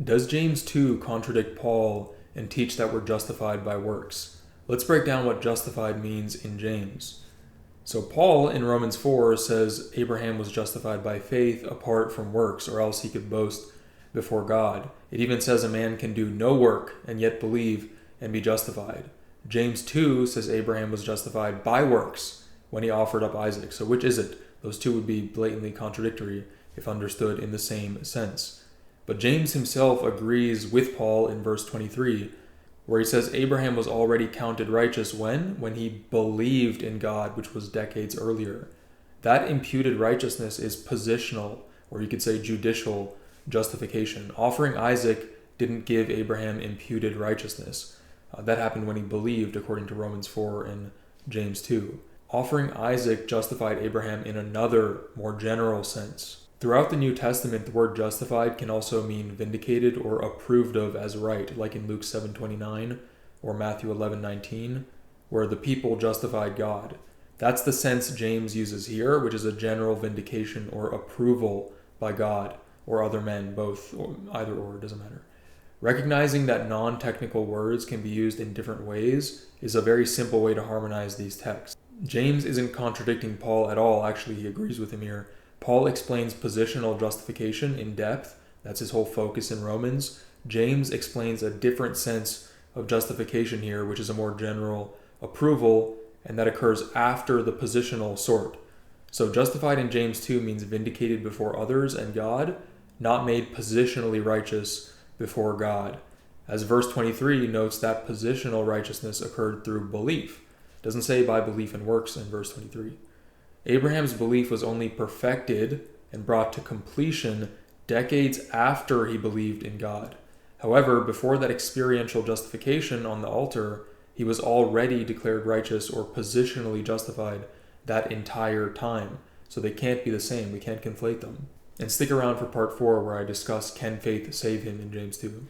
Does James 2 contradict Paul and teach that we're justified by works? Let's break down what justified means in James. So Paul in Romans 4 says Abraham was justified by faith apart from works, or else he could boast before God. It even says a man can do no work and yet believe and be justified. James 2 says Abraham was justified by works when he offered up Isaac. So which is it? Those two would be blatantly contradictory if understood in the same sense. But James himself agrees with Paul in verse 23, where he says Abraham was already counted righteous when he believed in God, which was decades earlier. That imputed righteousness is positional, or you could say judicial justification. Offering Isaac didn't give Abraham imputed righteousness. That happened when he believed, according to Romans 4 and James 2. Offering Isaac justified Abraham in another, more general sense. Throughout the New Testament, the word justified can also mean vindicated or approved of as right, like in Luke 7:29 or Matthew 11:19, where the people justified God. That's the sense James uses here, which is a general vindication or approval by God or other men, both, or either or, it doesn't matter. Recognizing that non-technical words can be used in different ways is a very simple way to harmonize these texts. James isn't contradicting Paul at all. Actually, he agrees with him here. Paul explains positional justification in depth. That's his whole focus in Romans. James explains a different sense of justification here, which is a more general approval, and that occurs after the positional sort. So justified in James 2 means vindicated before others and God, not made positionally righteous before God. As verse 23 notes, that positional righteousness occurred through belief. It doesn't say by belief in works in verse 23. Abraham's belief was only perfected and brought to completion decades after he believed in God. However, before that experiential justification on the altar, he was already declared righteous or positionally justified that entire time. So they can't be the same. We can't conflate them. And stick around for part 4 where I discuss can faith save him in James 2.